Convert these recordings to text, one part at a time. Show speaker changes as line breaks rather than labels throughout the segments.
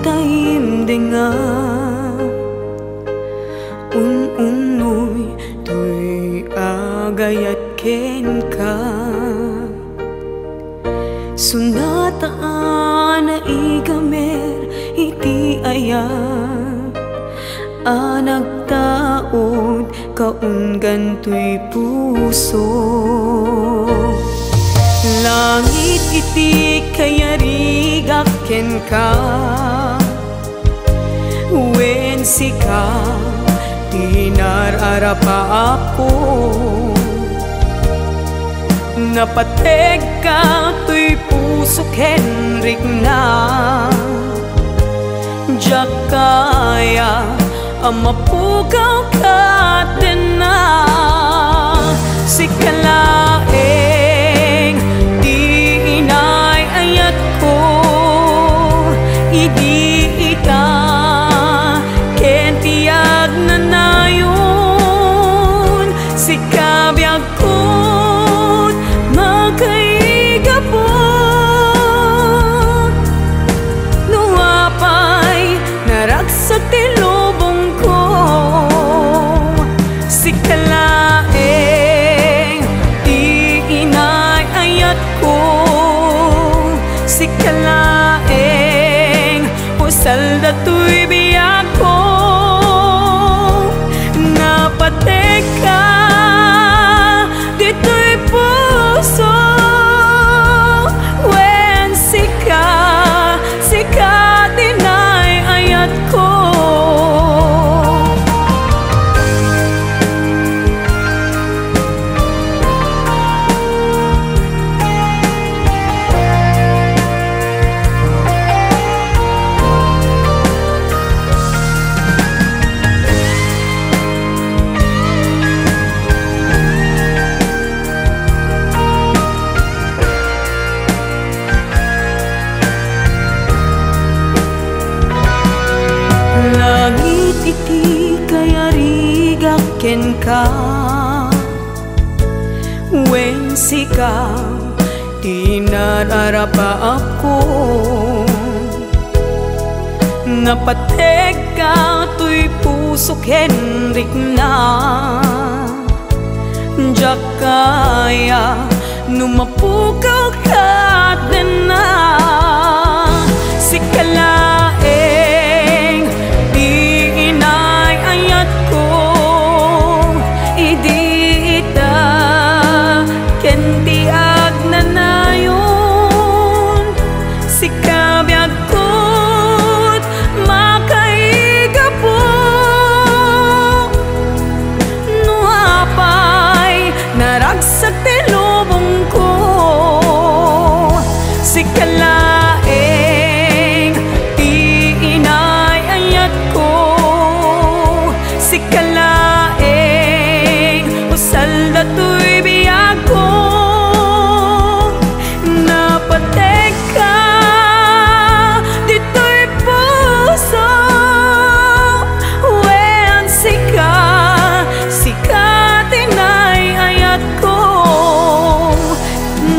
taim denga unoy tuy agayat ken ka sunataan na igamer iti ayat anagtaod kaunggan tuy puso langit iti kayarigak ken ka wen sika tinararapa ako napateg ka tuy puso kenrik na jak kaya amapugaw ka din na sikalaeng di inay ayat ko idi ita kentiyag na nayon sikabiyag ko't magkaigapot nuapay naragsak ti lubong ko sikalaeng di inay ayat ko sikalaeng usal dato'y biyak ko napatek ka dito'y puso wen sika dinay ayat ko langit iti kayarigak ken ka wen sika tinararapa ako napateg ka tuy puso kenrik na jak kaya numapukaw ka din na sikalaeng di inay ayat ko idi ita kentiag na nayon sikabiyag ko't makaigapo nuapay naragsak ti lubong ko sikalaeng di inay ayat ko sikalaeng usal dato'y biyak ko napatek ka dito'y puso wen sika tinay ayat ko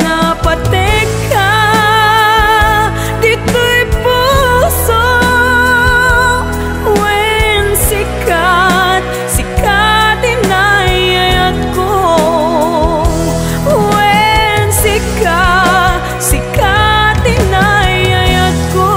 napatek ka dito'y puso wen sikat tinay ayat ko wen sikat tinay ayat ko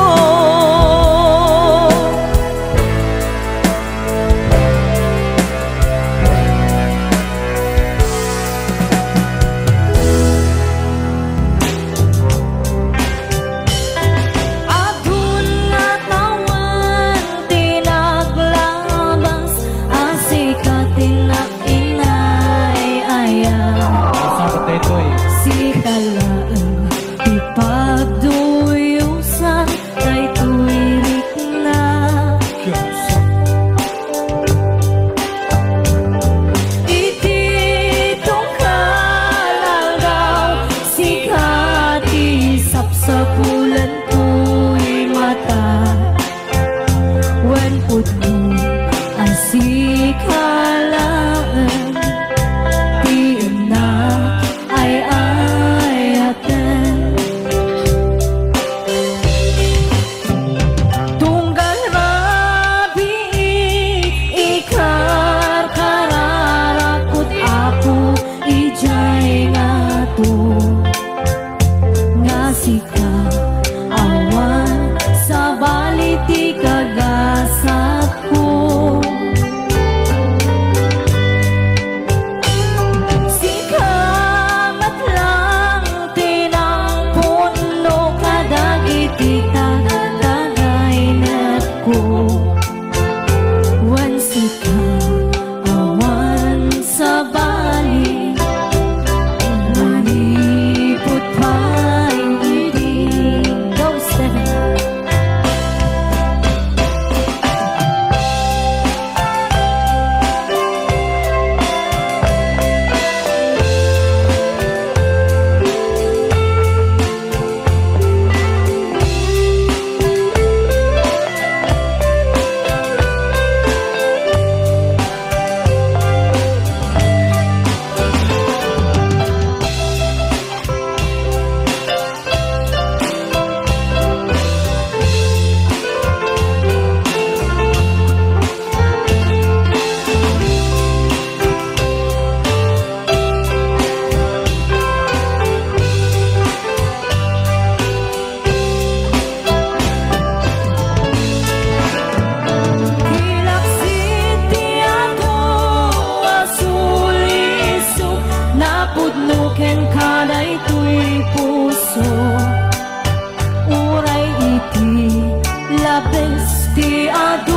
Adun nga tawan tinaglabas ang sikat tinag-inay ayam sikalaan ipagduyusan kay tuwirik na iti tungkalagaw sikat isapsapulan tuy mata wen putno ang sikalaan di na ay ayaten labis di adu